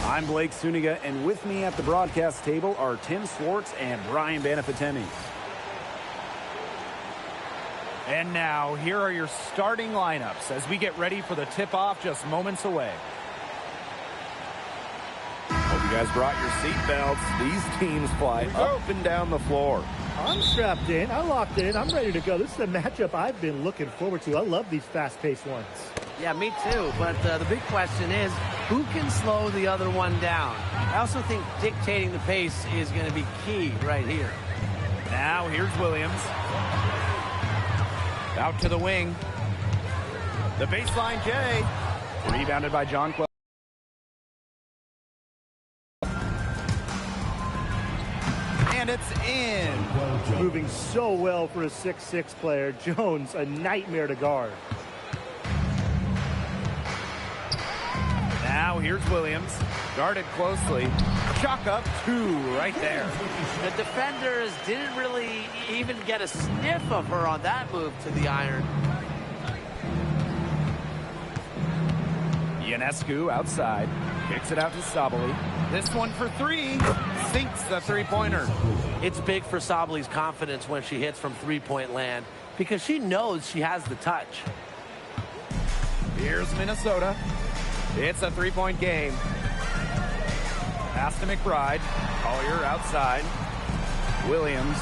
I'm Blake Suniga, and with me at the broadcast table are Tim Swartz and Brian Banafitemi. And now, here are your starting lineups as we get ready for the tip-off just moments away. Hope you guys brought your seatbelts. These teams fly up and down the floor. I'm strapped in. I locked in. I'm ready to go. This is a matchup I've been looking forward to. I love these fast-paced ones. Yeah, me too. But the big question is, who can slow the other one down? I also think dictating the pace is going to be key right here. Now, here's Williams. Out to the wing. The baseline J. Rebounded by John Quell. And it's in. Moving so well for a 6'6 player. Jones, a nightmare to guard. Now here's Williams. Guarded closely. Chalk up two right there. The defenders didn't really even get a sniff of her on that move to the iron. Ionescu outside. Kicks it out to Sabali. This one for three. Sinks the three-pointer. It's big for Sabali's confidence when she hits from three-point land because she knows she has the touch. Here's Minnesota. It's a three-point game. Pass to McBride. Collier outside. Williams.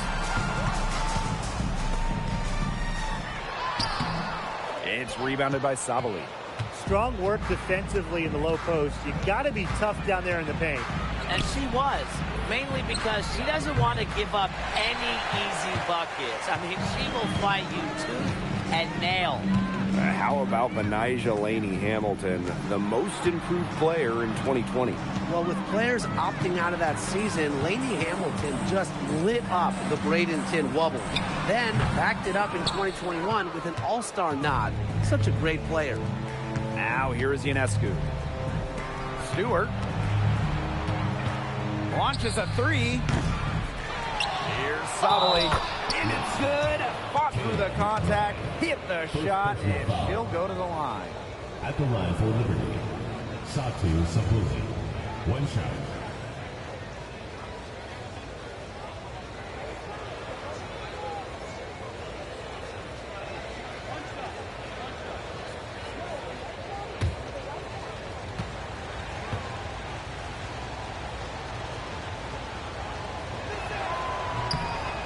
It's rebounded by Sabali. Strong work defensively in the low post. You got to be tough down there in the paint. And she was, mainly because she doesn't want to give up any easy buckets. I mean, she will fight you tooth and nail. How about Benijah Laney Hamilton, the most improved player in 2020? Well, with players opting out of that season, Laney Hamilton just lit up the Bradenton Wubble. Then backed it up in 2021 with an all-star nod. Such a great player. Now here is Ionescu. Stewart. Launches a three. Here's Sabali. And it's good. Fought through the contact. Hit the shot. And she'll go to the line. At the line for Liberty, Satu Sabali. One shot.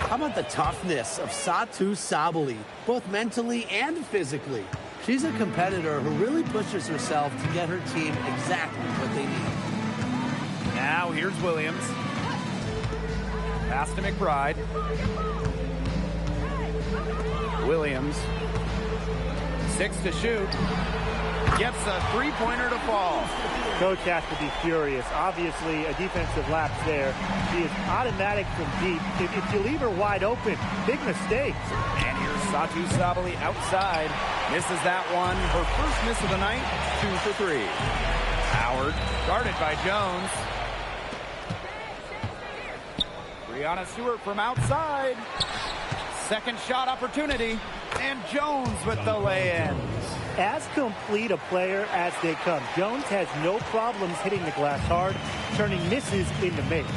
How about the toughness of Satu Sabali, both mentally and physically? She's a competitor who really pushes herself to get her team exactly what they need. Now here's Williams. Pass to McBride. Williams. 6 to shoot. Gets a three-pointer to fall. Coach has to be furious. Obviously, a defensive lapse there. She is automatic from deep. If you leave her wide open, big mistake. And here's Satu Sabali outside. Misses that one. Her first miss of the night, 2 for 3. Howard, guarded by Jones. Breanna Stewart from outside. Second shot opportunity. And Jones with the lay-in. As complete a player as they come, Jones has no problems hitting the glass hard, turning misses into makes.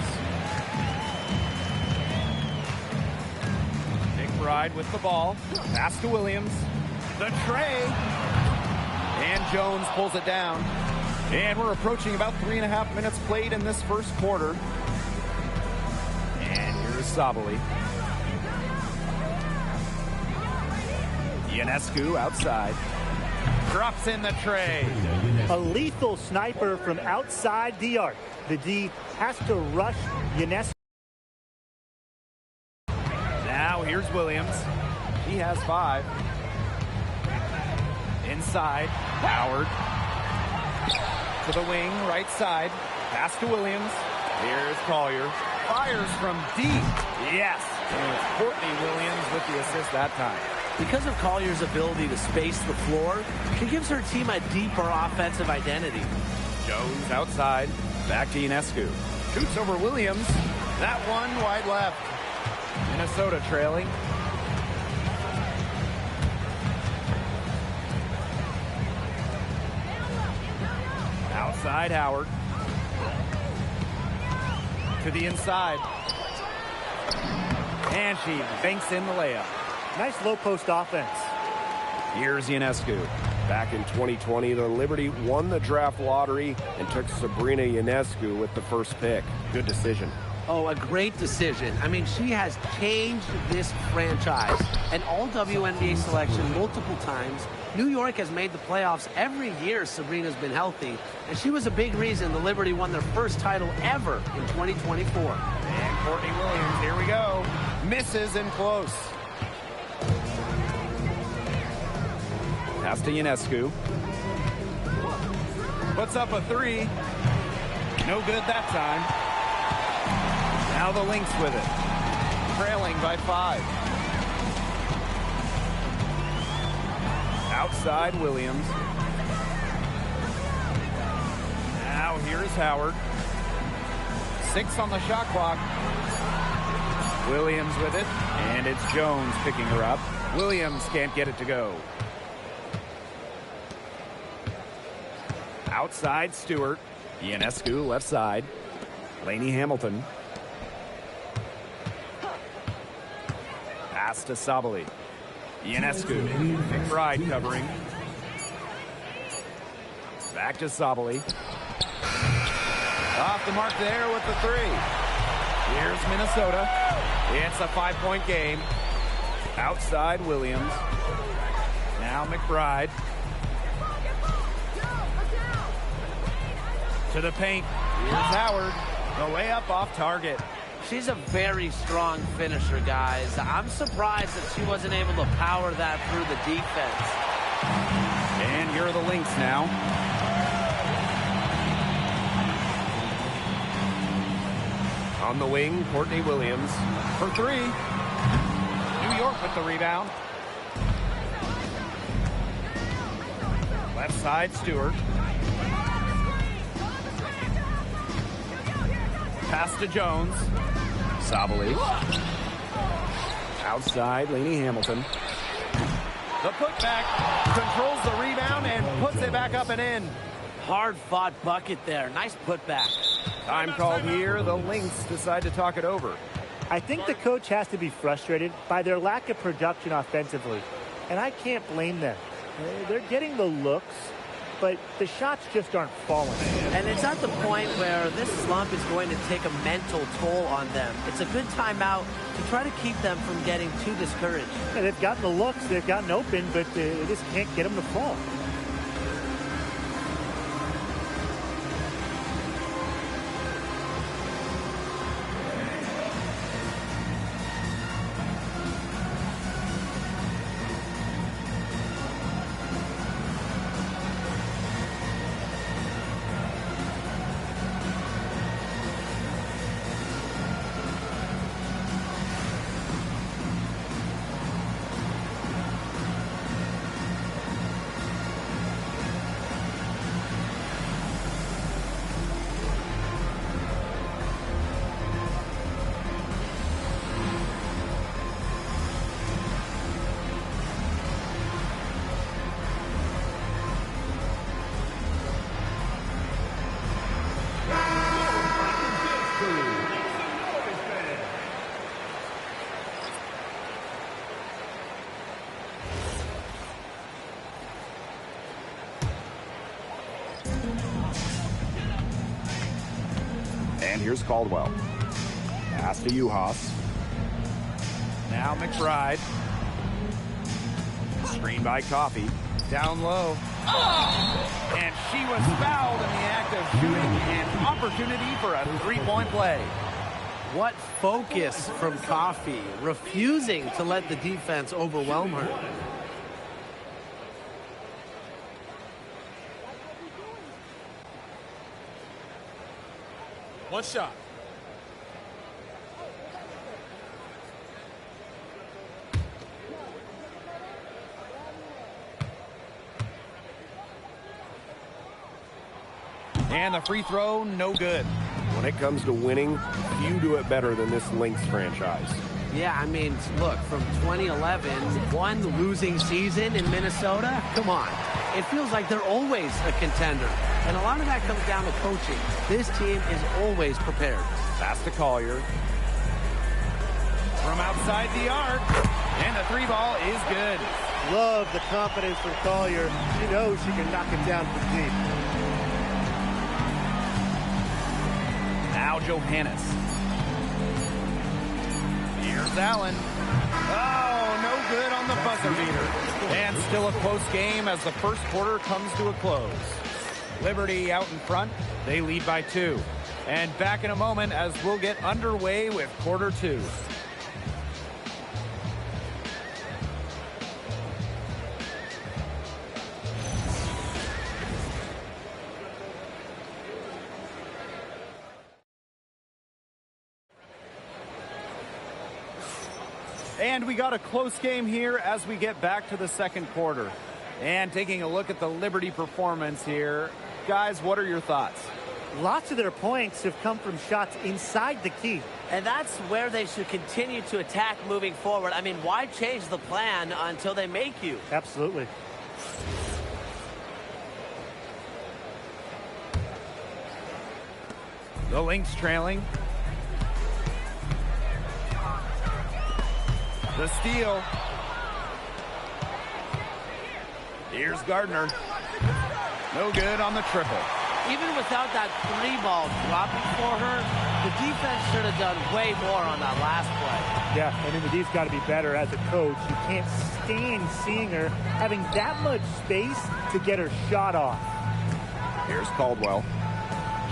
McBride with the ball. Pass to Williams. The tray. And Jones pulls it down. And we're approaching about 3.5 minutes played in this first quarter. And here's Sabali. Ionescu outside. Drops in the tray. A lethal sniper from outside the arc. The D has to rush Ionescu. Now here's Williams. He has 5. Inside. Howard. To the wing, right side. Pass to Williams. Here's Collier. Fires from deep. Yes. And it's Courtney Williams with the assist that time. Because of Collier's ability to space the floor, she gives her team a deeper offensive identity. Jones outside. Back to Ionescu. Shoots over Williams. That one wide left. Minnesota trailing. Outside Howard. To the inside. And she banks in the layup. Nice low post offense. Here's Ionescu. Back in 2020, the Liberty won the draft lottery and took Sabrina Ionescu with the first pick. Good decision. Oh, a great decision. I mean, she has changed this franchise. An all-WNBA selection multiple times. New York has made the playoffs every year Sabrina's been healthy, and she was a big reason the Liberty won their first title ever in 2024. And Courtney Williams, here we go. Misses and close. Pass to Ionescu. Puts up a three. No good that time. Now the Lynx with it. Trailing by 5. Outside Williams. Now here's Howard. 6 on the shot clock. Williams with it. And it's Jones picking her up. Williams can't get it to go. Outside Stewart. Ionescu left side. Lainey Hamilton. Pass to Sabali. Ionescu. McBride covering. Back to Sabali. Off the mark there with the 3. Here's Minnesota. It's a 5-point game. Outside Williams. Now McBride. To the paint. Here's Howard. The layup off target. She's a very strong finisher, guys. I'm surprised that she wasn't able to power that through the defense. And you're the Lynx now. On the wing, Courtney Williams. For 3. New York with the rebound. Left side, Stewart. Pass to Jones. Sabali. Outside, Lainey Hamilton. The putback controls the rebound and puts it back up and in. Hard-fought bucket there. Nice putback. Time called here. The Lynx decide to talk it over. I think the coach has to be frustrated by their lack of production offensively, and I can't blame them. They're getting the looks, but the shots just aren't falling. And it's at the point where this slump is going to take a mental toll on them. It's a good timeout to try to keep them from getting too discouraged. And they've gotten the looks, they've gotten open, but they just can't get them to fall. And here's Caldwell. Pass to Uhas. Now McBride. Screen by Coffey. Down low. And she was fouled in the act of shooting. An opportunity for a 3-point play. What focus from Coffey, refusing to let the defense overwhelm her. One shot. And the free throw, no good. When it comes to winning, few do it better than this Lynx franchise. Yeah, I mean, look, from 2011, one losing season in Minnesota, come on. it feels like they're always a contender. And a lot of that comes down to coaching. This team is always prepared. Pass to Collier. From outside the arc. And the three ball is good. Love the confidence from Collier. She knows she can knock it down from deep. Now Johannes. Here's Allen. Oh, no good on the buzzer beater. And still a close game as the first quarter comes to a close. Liberty out in front. They lead by 2. And back in a moment as we'll get underway with quarter 2. And we got a close game here as we get back to the second quarter. And taking a look at the Liberty performance here. Guys, what are your thoughts? Lots of their points have come from shots inside the key. And that's where they should continue to attack moving forward. I mean, why change the plan until they make you? Absolutely. The Lynx trailing. The steal. Here's Gardner. No good on the triple. Even without that three ball dropping for her, the defense should have done way more on that last play. Yeah, I mean, the D's got to be better as a coach. You can't stand seeing her having that much space to get her shot off. Here's Caldwell.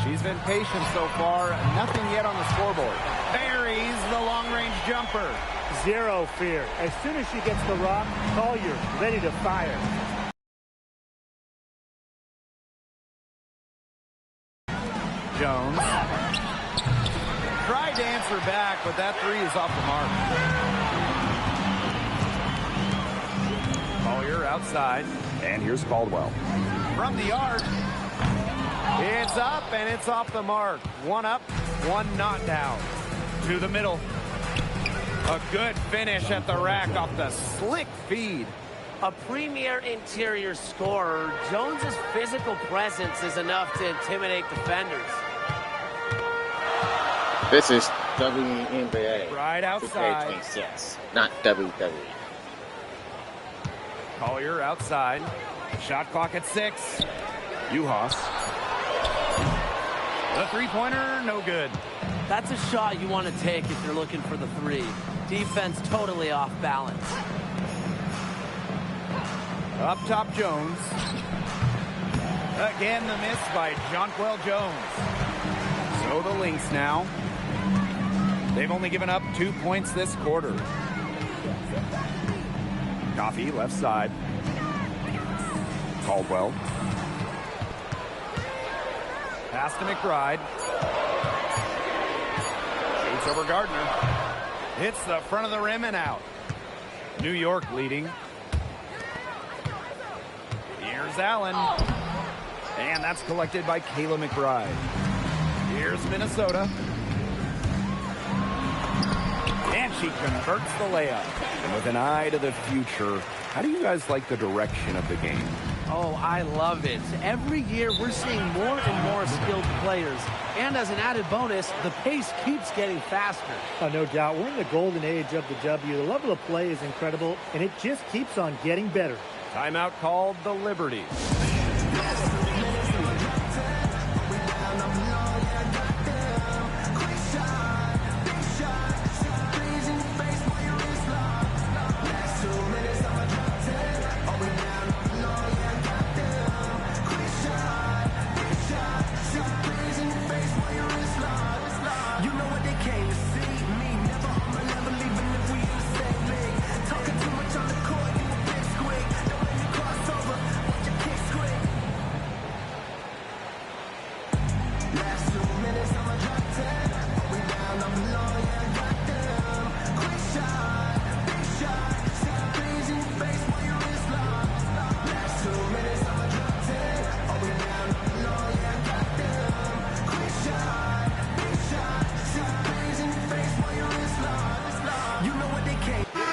She's been patient so far. Nothing yet on the scoreboard. Buries the long-range jumper. Zero fear. As soon as she gets the rock, Collier ready to fire. Jones. Tried to answer back, but that three is off the mark. Collier outside. And here's Caldwell. From the arc. It's up and it's off the mark. One up, one not down. To the middle. A good finish at the rack off the slick feed. A premier interior scorer, Jones's physical presence is enough to intimidate defenders. This is WNBA. Right outside. 2K26, not WWE. Collier outside. Shot clock at 6. Uhas. The three-pointer, no good. That's a shot you want to take if you're looking for the three. Defense totally off balance. Up top, Jones. Again, the miss by Jonquel Jones. So the Lynx now. They've only given up 2 points this quarter. Coffee, left side. Caldwell. Pass to McBride. Shoots over Gardner. Hits the front of the rim and out. New York leading. Here's Allen. And that's collected by Kayla McBride. Here's Minnesota. And she converts the layup. And with an eye to the future, how do you guys like the direction of the game? Oh, I love it. Every year we're seeing more and more skilled players. And as an added bonus, the pace keeps getting faster. Oh, no doubt. We're in the golden age of the W. The level of play is incredible, and it just keeps on getting better. Timeout called the Liberty.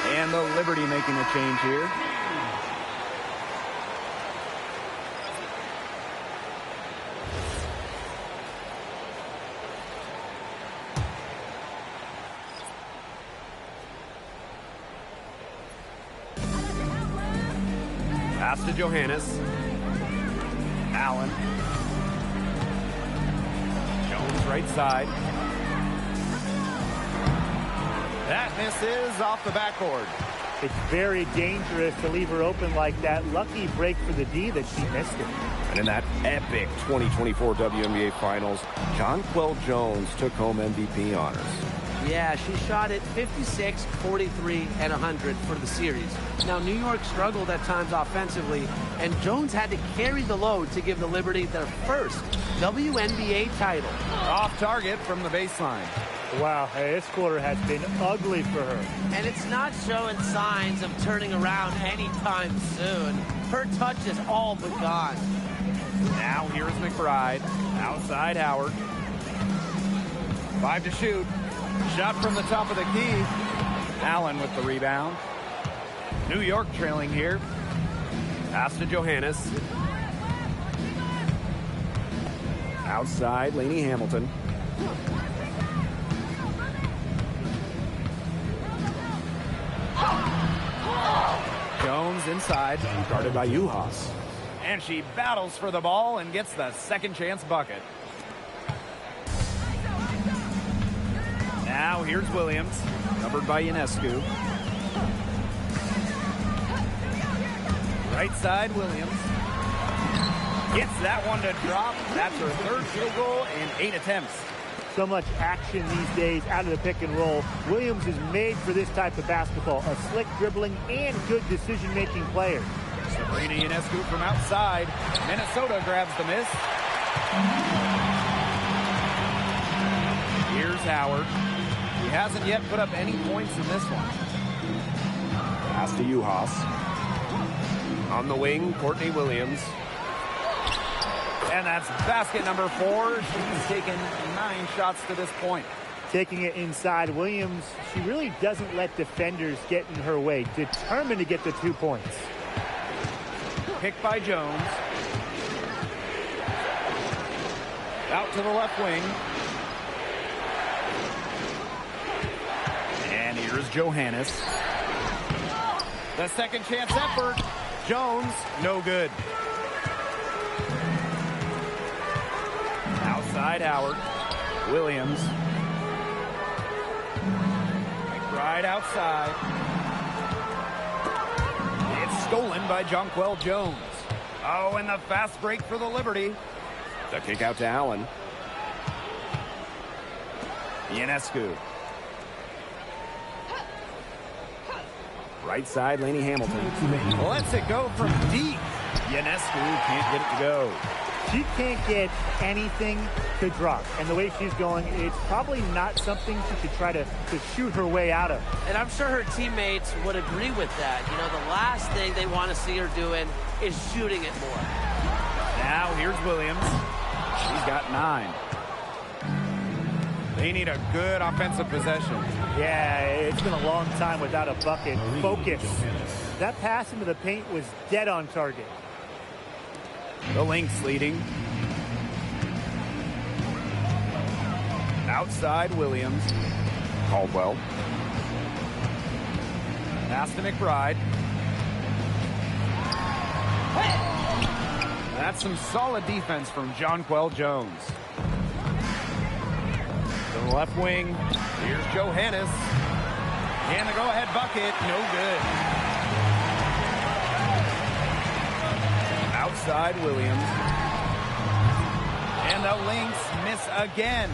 And the Liberty making a change here. Pass to Johannes. Allen. Jones right side. That misses off the backboard. It's very dangerous to leave her open like that. Lucky break for the D that she missed it. And in that epic 2024 WNBA Finals, Jonquel Jones took home MVP honors. Yeah, she shot it 56, 43, and 100 for the series. Now, New York struggled at times offensively, and Jones had to carry the load to give the Liberty their first WNBA title. Off target from the baseline. Wow, hey, this quarter has been ugly for her. And it's not showing signs of turning around anytime soon. Her touch is all but gone. Now here's McBride. Outside Howard. 5 to shoot. Shot from the top of the key. Allen with the rebound. New York trailing here. Pass to Johannes. Outside, Lainey Hamilton. Jones inside. Guarded by Uhas. And she battles for the ball and gets the second chance bucket. Now here's Williams. Covered by Ionescu. Right side, Williams. Gets that one to drop. That's her third field goal in 8 attempts. So much action these days out of the pick and roll. Williams is made for this type of basketball. A slick dribbling and good decision-making player. Sabrina Ionescu from outside. Minnesota grabs the miss. Here's Howard. He hasn't yet put up any points in this one. Pass to Uhas. On the wing, Courtney Williams. And that's basket number 4. She's taken 9 shots to this point. Taking it inside, Williams, she really doesn't let defenders get in her way. Determined to get the 2 points. Picked by Jones. Out to the left wing. And here's Johannes. The second chance effort. Jones, no good. Outside Howard. Williams. Right outside. It's stolen by Jonquel Jones. Oh, and the fast break for the Liberty. The kick out to Allen. Ionescu. Right side, Lainey Hamilton. Lets it go from deep. Ionescu can't get it to go. She can't get anything to drop. And the way she's going, it's probably not something she should try to shoot her way out of. And I'm sure her teammates would agree with that. You know, the last thing they want to see her doing is shooting it more. Now here's Williams. She's got 9. They need a good offensive possession. Yeah, it's been a long time without a bucket. Focus. That pass into the paint was dead on target. The Lynx leading. Outside Williams. Caldwell. Pass to McBride. That's some solid defense from Jonquel Jones. To the left wing. Here's Johannes. And the go-ahead bucket. No good. Outside Williams. And the Lynx miss again.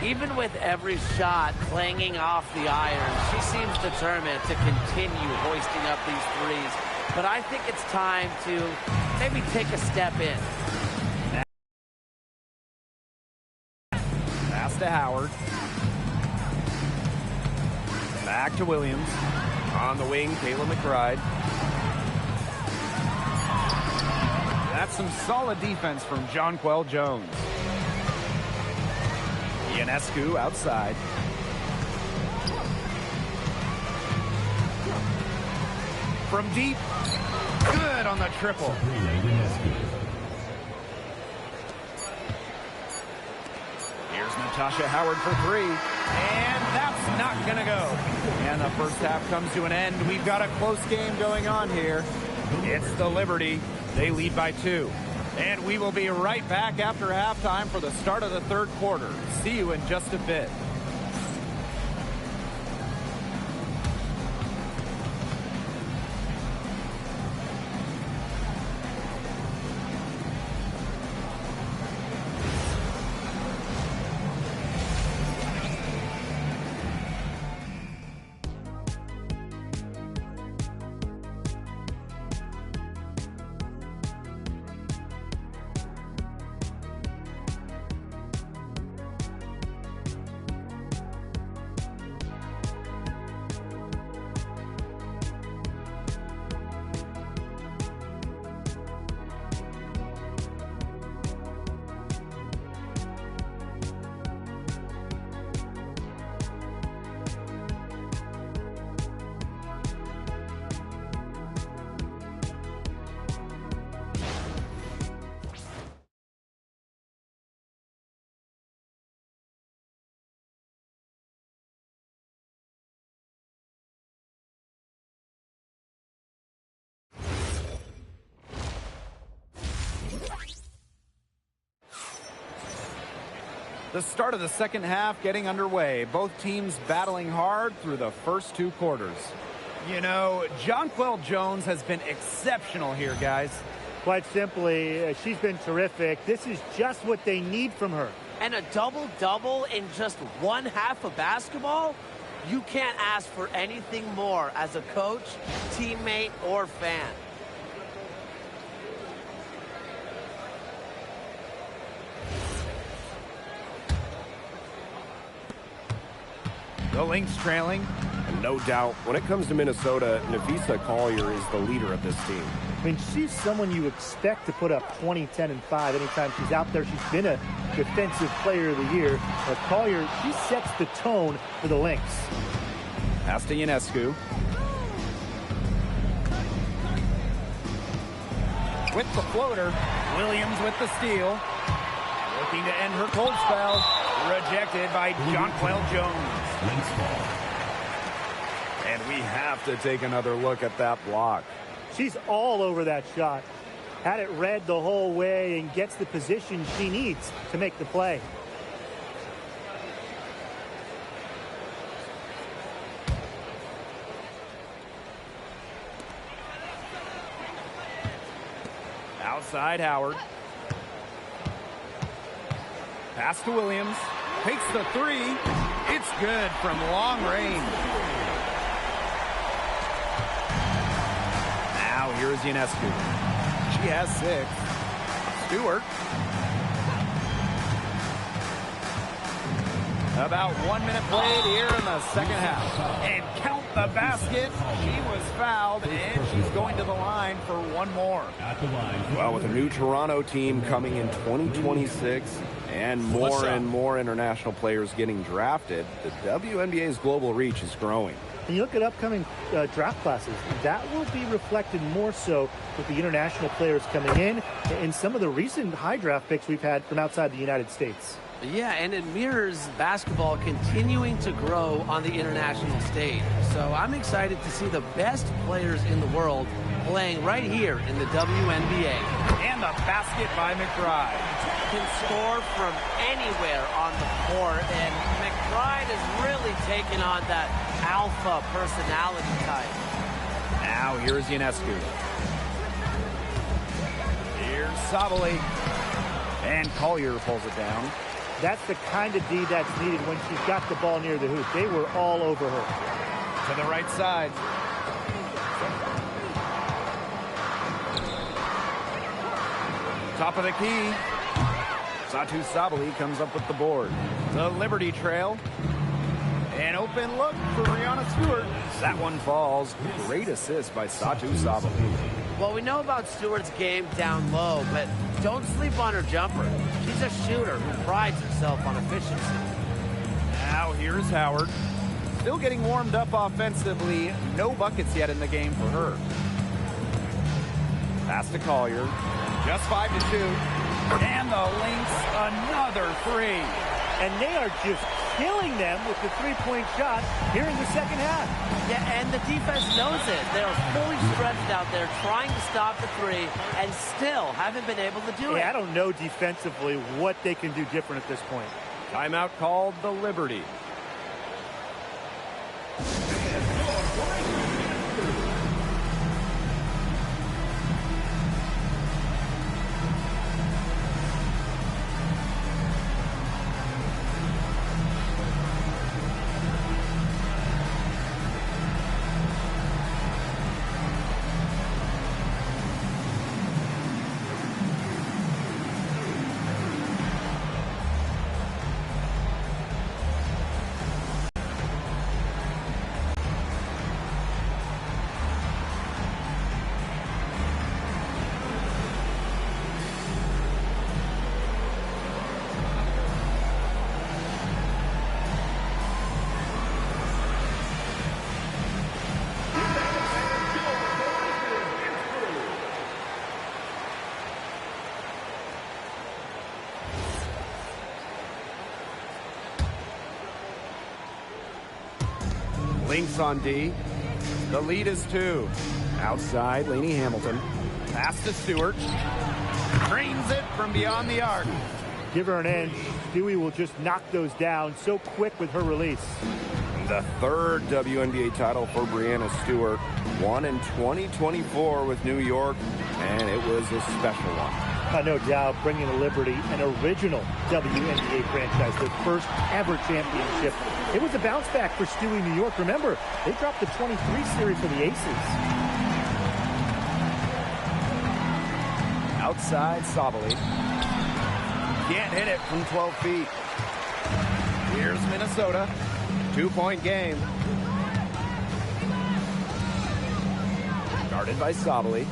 Even with every shot clanging off the iron, she seems determined to continue hoisting up these threes. But I think it's time to maybe take a step in. Pass to Howard. Back to Williams. On the wing, Kayla McBride. That's some solid defense from Jonquel Jones. Ionescu outside. From deep. Good on the triple. Here's Natasha Howard for 3. And that's not going to go. And the first half comes to an end. We've got a close game going on here. It's the Liberty. They lead by 2. And we will be right back after halftime for the start of the third quarter. See you in just a bit. The start of the second half getting underway. Both teams battling hard through the first 2 quarters. You know, Jonquel Jones has been exceptional here, guys. Quite simply, she's been terrific. This is just what they need from her. And a double-double in just one half of basketball? You can't ask for anything more as a coach, teammate, or fan. The Lynx trailing. And no doubt, when it comes to Minnesota, Nafisa Collier is the leader of this team. I mean, she's someone you expect to put up 20, 10, and 5 anytime she's out there. She's been a defensive player of the year. But Collier, she sets the tone for the Lynx. Pass to Ionescu. With the floater. Williams with the steal. Looking to end her cold spell. Rejected by Jonquel Jones. Lynx ball. And we have to take another look at that block. She's all over that shot. Had it read the whole way and gets the position she needs to make the play. Outside Howard. Pass to Williams. Takes the 3. It's good from long range. Now here's Ionescu. She has 6. Stewart. About 1 minute played here in the second half. And count the basket. She was fouled, and she's going to the line for one more. At the line. Well, with a new Toronto team coming in 2026 and more international players getting drafted, the WNBA's global reach is growing. And you look at upcoming draft classes, that will be reflected more so with the international players coming in and some of the recent high draft picks we've had from outside the United States. Yeah, and it mirrors basketball continuing to grow on the international stage. So I'm excited to see the best players in the world playing right here in the WNBA. And the basket by McBride. Can score from anywhere on the court, and McBride has really taken on that alpha personality type. Now here's Ionescu. Here's Sabali. And Collier pulls it down. That's the kind of D that's needed when she's got the ball near the hoop. They were all over her. To the right side. Top of the key. Satu Sabali comes up with the board. The Liberty trail. An open look for Brianna Stewart. That one falls. Great assist by Satu Sabali. Well, we know about Stewart's game down low, but don't sleep on her jumper. She's a shooter who prides herself on efficiency. Now here's Howard. Still getting warmed up offensively. No buckets yet in the game for her. Pass to Collier. Just 5-2. And the Lynx, another 3. And they are just killing them with the three-point shot here in the second half. Yeah, and the defense knows it. They're fully stretched out there trying to stop the three and still haven't been able to do it. I don't know defensively what they can do different at this point. Timeout called the Liberty. Lynx on D. The lead is 2. Outside, Lainey Hamilton. Pass to Stewart. Drains it from beyond the arc. Give her an end. Stewie will just knock those down so quick with her release. The third WNBA title for Breanna Stewart. Won in 2024 with New York, and it was a special one. No doubt, bringing to Liberty an original WNBA franchise, their first ever championship. It was a bounce back for Stewie New York. Remember, they dropped the 23 series for the Aces. Outside, Sabali. Can't hit it from 12 feet. Here's Minnesota. 2-point game. Guarded by Sabali.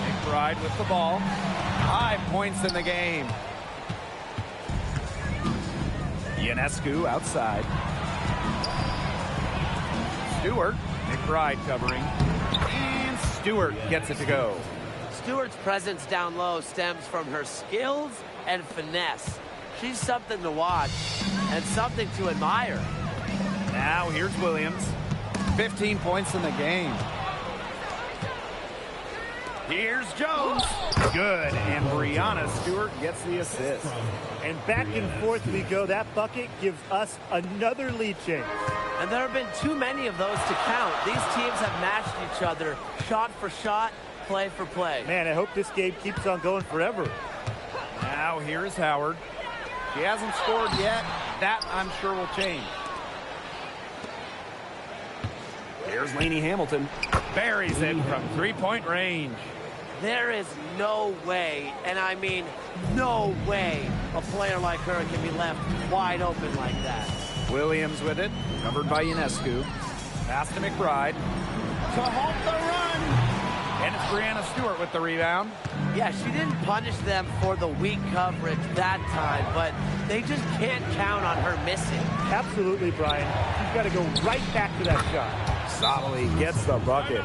McBride with the ball. 5 points in the game. Ionescu outside. Stewart. McBride covering. And Stewart gets it to go. Stewart's presence down low stems from her skills and finesse. She's something to watch and something to admire. Now here's Williams. 15 points in the game. Here's Jones. Good, and Breanna Stewart gets the assist. And back and forth we go. That bucket gives us another lead change. And there have been too many of those to count. These teams have matched each other shot for shot, play for play. Man, I hope this game keeps on going forever. Now here's Howard. She hasn't scored yet. That, I'm sure, will change. Here's Lainey Hamilton. Buries it from three-point range. There is no way, and I mean no way, a player like her can be left wide open like that. Williams with it, covered by Ionescu. Pass to McBride. To halt the run. And it's Breanna Stewart with the rebound. Yeah, she didn't punish them for the weak coverage that time, but they just can't count on her missing. Absolutely, Brian. She's got to go right back to that shot. Sabali gets the bucket.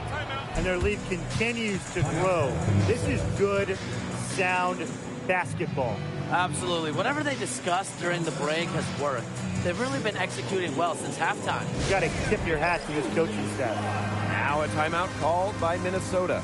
And their lead continues to grow. This is good, sound basketball. Absolutely. Whatever they discussed during the break has worked. They've really been executing well since halftime. You got to tip your hat to this coaching staff. Now a timeout called by Minnesota.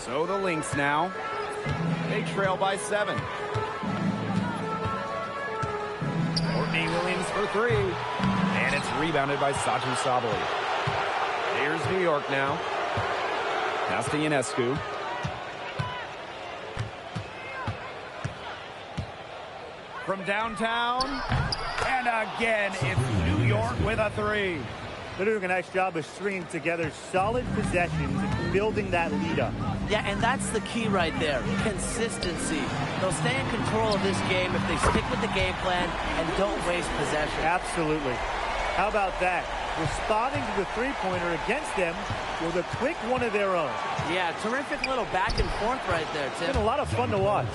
So the Lynx now. They trail by 7. Courtney Williams for three. And it's rebounded by Satu Sabali. Here's New York now. Pass to Ionescu. From downtown. And again, it's New York with a three. They're doing a nice job of stringing together solid possessions and building that lead up. Yeah, and that's the key right there. Consistency. They'll stay in control of this game if they stick with the game plan and don't waste possession. Absolutely. How about that? Responding to the three-pointer against them with a quick one of their own. Yeah, terrific little back and forth right there, Tim. It's been a lot of fun to watch.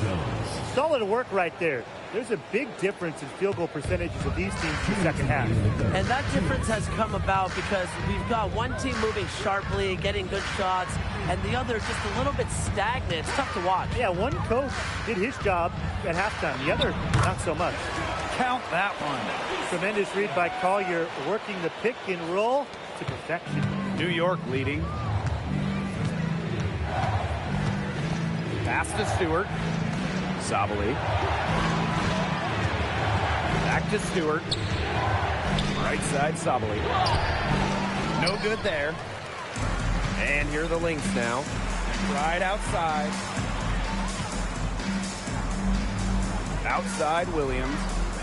Solid work right there. There's a big difference in field goal percentages of these teams in the second half. And that difference has come about because we've got one team moving sharply, getting good shots, and the other just a little bit stagnant. It's tough to watch. Yeah, one coach did his job at halftime. The other, not so much. Count that one. Tremendous read by Collier, working the pick and roll to perfection. New York leading. Pass to Stewart. Sabali. Back to Stewart. Right side, Sabali. No good there. And here are the Lynx now. Right outside. Outside, Williams.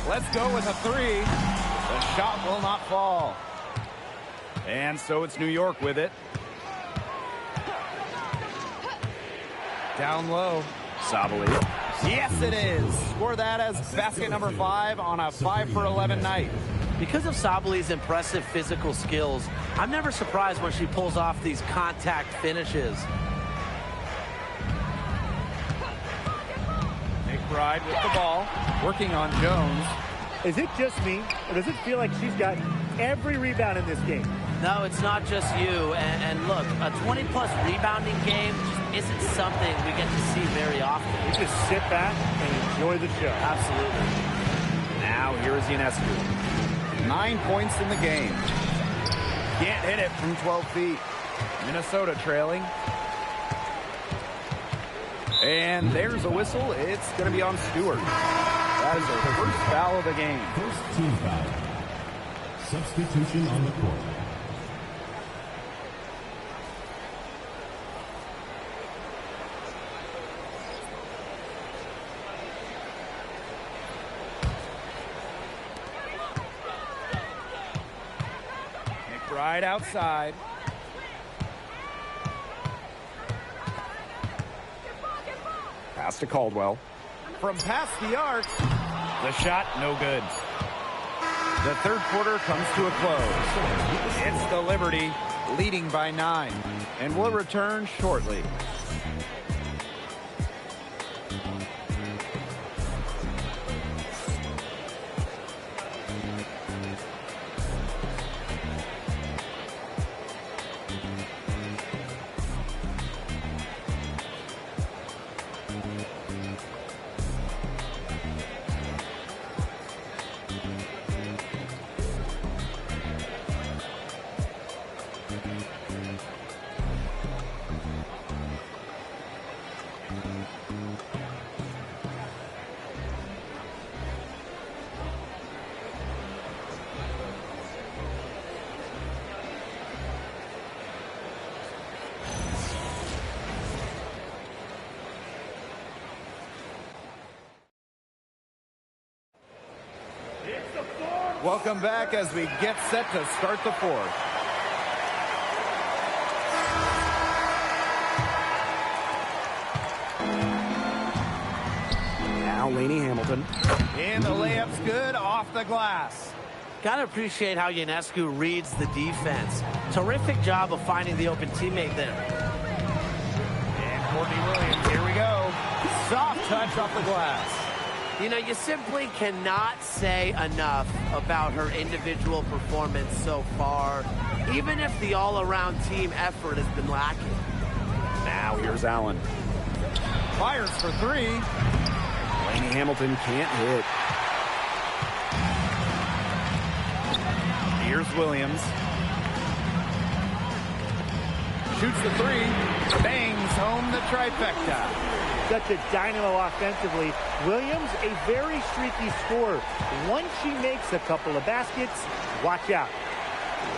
Let's go with a three. The shot will not fall. And so it's New York with it. Down low. Sabali. Yes, it is. Score that as basket number 5 on a 5 for 11 night. Because of Sabali's impressive physical skills, I'm never surprised when she pulls off these contact finishes. McBride with the ball, working on Jones. Is it just me, or does it feel like she's got every rebound in this game? No, it's not just you. And look, a 20-plus rebounding game just isn't something we get to see very often. You just sit back and enjoy the show. Absolutely. Now here is Ionescu. 9 points in the game. Can't hit it from 12 feet. Minnesota trailing. And there's a whistle. It's going to be on Stewart. That is her first foul of the game. First team foul. Substitution on the court. McBride outside. Pass to Caldwell. From past the arc. The shot, no good. The third quarter comes to a close. It's the Liberty leading by 9. And we'll return shortly. Welcome back as we get set to start the fourth. Now Lainey Hamilton. And the layup's good off the glass. Got to appreciate how Ionescu reads the defense. Terrific job of finding the open teammate there. And Courtney Williams, here we go. Soft touch off the glass. You know, you simply cannot say enough about her individual performance so far, even if the all-around team effort has been lacking. Now here's Allen. Fires for 3. Lainey Hamilton can't hit. Here's Williams. Shoots the 3. Bangs home the trifecta. such a dynamo offensively. Williams, a very streaky scorer. Once she makes a couple of baskets, watch out.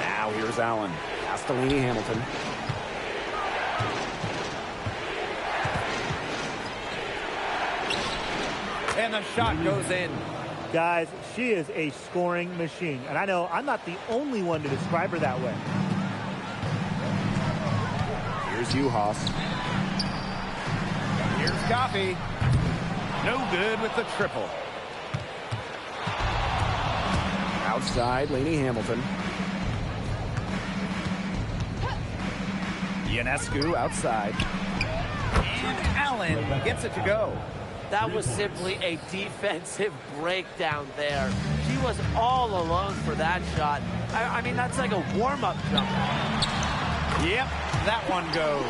Now here's Allen. Pass to Lainey Hamilton. And the shot goes in. Guys, she is a scoring machine. And I know I'm not the only one to describe her that way. Here's Uhas. Here's Coffee. No good with the triple. Outside, Lainey Hamilton. Ionescu outside. And Allen gets it to go. That was simply a defensive breakdown there. She was all alone for that shot. I mean, that's like a warm-up jump. Yep, that one goes.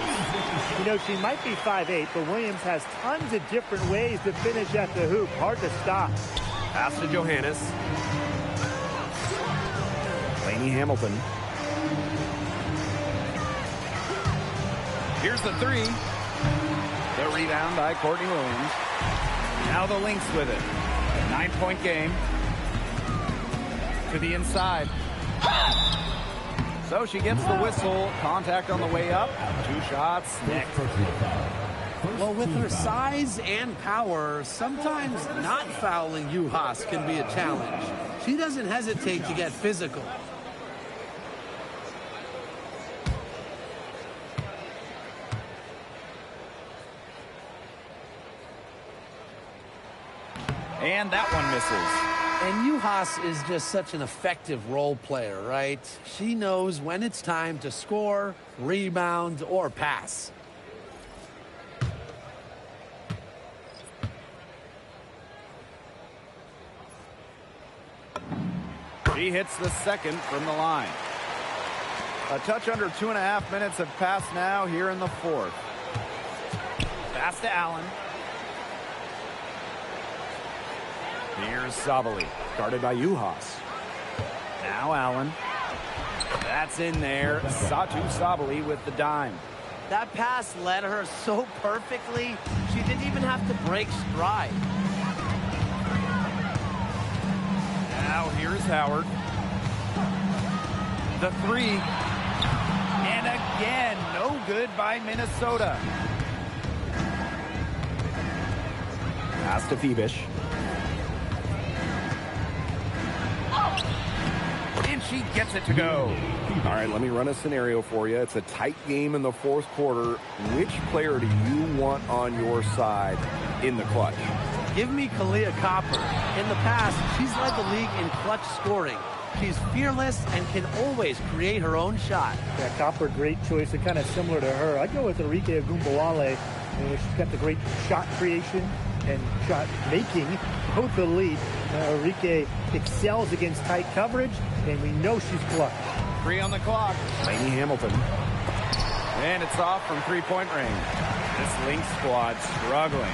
You know, she might be 5'8", but Williams has tons of different ways to finish at the hoop. Hard to stop. Pass to Johannes. Lainey Hamilton. Here's the three. The rebound by Courtney Williams. Now the Lynx with it. A 9-point game. To the inside. So she gets the whistle. Contact on the way up. 2 shots next. Well, with her size and power, sometimes not fouling Uhas can be a challenge. She doesn't hesitate to get physical. And that one misses. And Uhas is just such an effective role player, right? She knows when it's time to score, rebound, or pass. She hits the second from the line. A touch under 2.5 minutes have passed now here in the fourth. Pass to Allen. Here's Sabali, guarded by Uhas. Now Allen. That's in there. Satu Sabali with the dime. That pass led her so perfectly, she didn't even have to break stride. Now here's Howard. The three. And again, no good by Minnesota. Pass to Phoebish. And she gets it to go. All right, let me run a scenario for you. It's a tight game in the fourth quarter. Which player do you want on your side in the clutch? Give me Kalia Copper. In the past, she's led the league in clutch scoring. She's fearless and can always create her own shot. Yeah, Copper, great choice, and kind of similar to her. I'd go with Enrique Agumbawale. She's got the great shot creation and shot making, both elite. Enrique excels against tight coverage, and we know she's clutch. 3 on the clock. Lainey Hamilton. And it's off from three-point range. This Lynx squad struggling.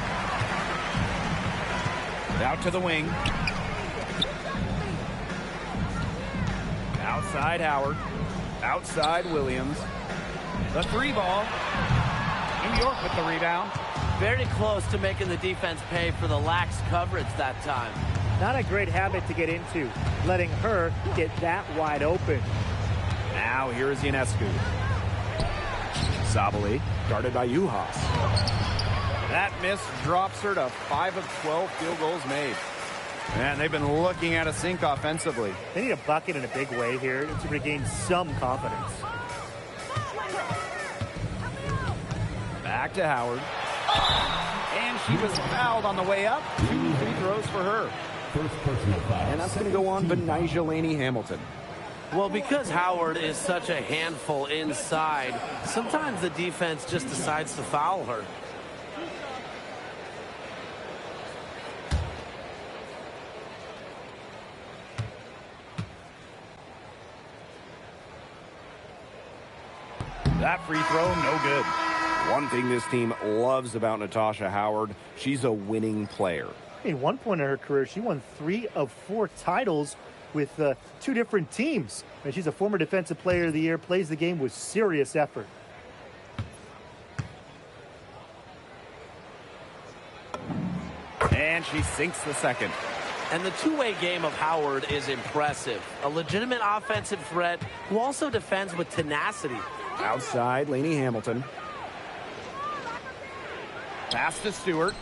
Out to the wing. Outside Howard. Outside Williams. The 3 ball. New York with the rebound. Very close to making the defense pay for the lax coverage that time. Not a great habit to get into, letting her get that wide open. Now here's Ionescu. Sabali, guarded by Uhas. That miss drops her to 5 of 12 field goals made. And they've been looking at a sink offensively. They need a bucket in a big way here to regain some confidence. Back to Howard. And she was fouled on the way up. 2 free throws for her. And that's going to go on Benijah Lainey Hamilton. Well, because Howard is such a handful inside, sometimes the defense just decides to foul her. That free throw, no good. One thing this team loves about Natasha Howard, she's a winning player. At one point in her career, she won 3 of 4 titles with 2 different teams. And she's a former Defensive Player of the Year, plays the game with serious effort. And she sinks the second. And the two-way game of Howard is impressive. A legitimate offensive threat who also defends with tenacity. Outside, Lainey Hamilton. Pass to Stewart.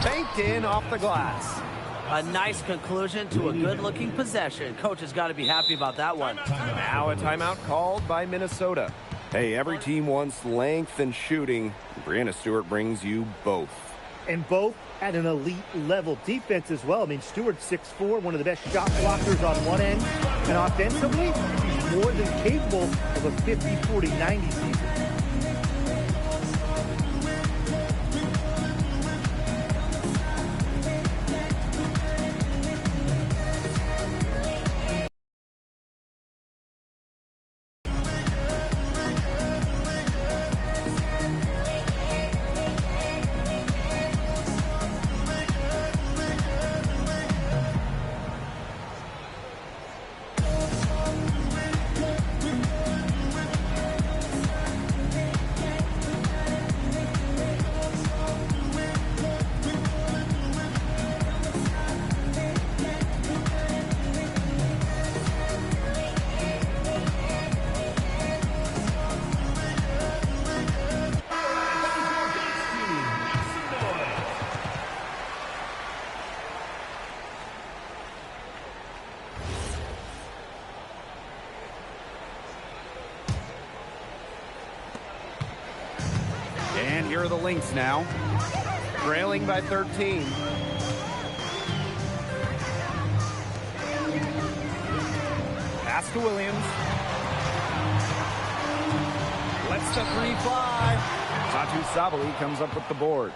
Banked in off the glass. A nice conclusion to a good-looking possession. Coach has got to be happy about that one. Now a timeout called by Minnesota. Hey, every team wants length and shooting. Breanna Stewart brings you both. And both at an elite level. Defense as well. I mean, Stewart's 6'4", one of the best shot blockers on one end. And offensively, she's more than capable of a 50-40-90 season. And here are the Lynx now, trailing by 13. Pass to Williams. Lets the three fly. Satu Sabali comes up with the board.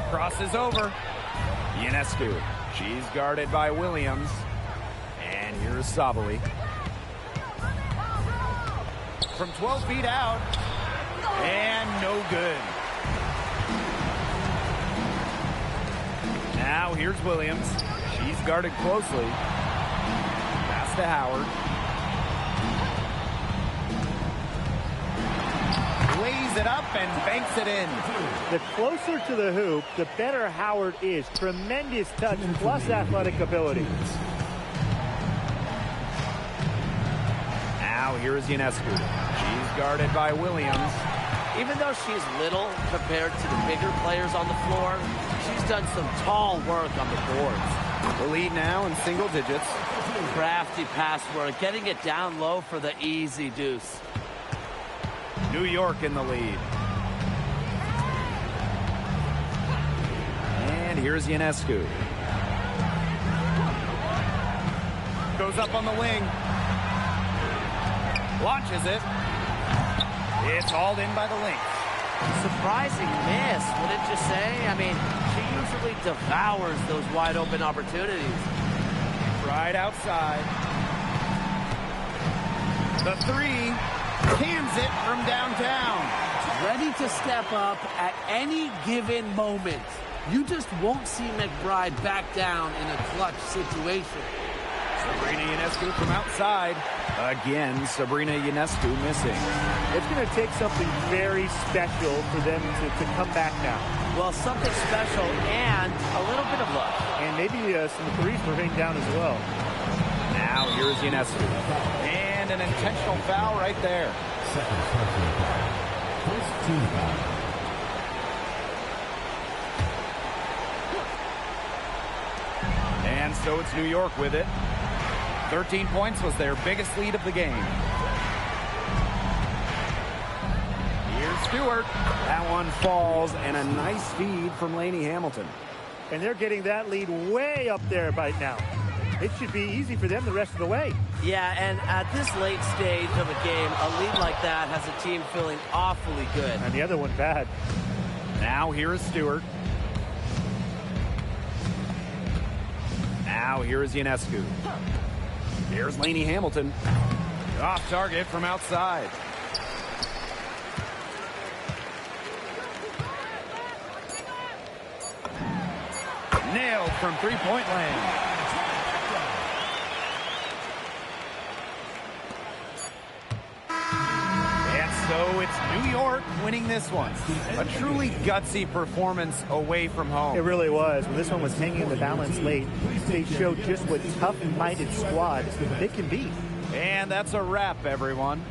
Crosses over. Ionescu. She's guarded by Williams. And here's Sabali. From 12 feet out, and no good. Now here's Williams. She's guarded closely. Pass to Howard. Lays it up and banks it in. The closer to the hoop, the better Howard is. Tremendous touch plus athletic ability. Now here's Ionescu. She's guarded by Williams. Even though she's little compared to the bigger players on the floor, she's done some tall work on the boards. The lead now in single digits. Crafty pass work, getting it down low for the easy deuce. New York in the lead. And here's Ionescu. Goes up on the wing. Launches it. It's hauled in by the Lynx. Surprising miss, wouldn't you say? I mean, she usually devours those wide open opportunities. Right outside. The three. Cans it from downtown. Ready to step up at any given moment. You just won't see McBride back down in a clutch situation. Sabrina Ionescu from outside. Again, Sabrina Ionescu missing. It's going to take something very special for them to come back now. Well, something special and a little bit of luck. And maybe some threes will rain down as well. Now here's Ionescu. And an intentional foul right there. Second personal foul. First team foul. And so it's New York with it. 13 points was their biggest lead of the game. Here's Stewart. That one falls, and a nice feed from Lainey Hamilton. And they're getting that lead way up there right now. It should be easy for them the rest of the way. Yeah, and at this late stage of a game, a lead like that has a team feeling awfully good. And the other one bad. Now here is Stewart. Now here is Ionescu. Here's Lainey Hamilton. Off target from outside. Nailed from three-point land. And So it's New York winning this one. A truly gutsy performance away from home. It really was. When this one was hanging in the balance late, they showed just what tough-minded squad they can be. And that's a wrap, everyone.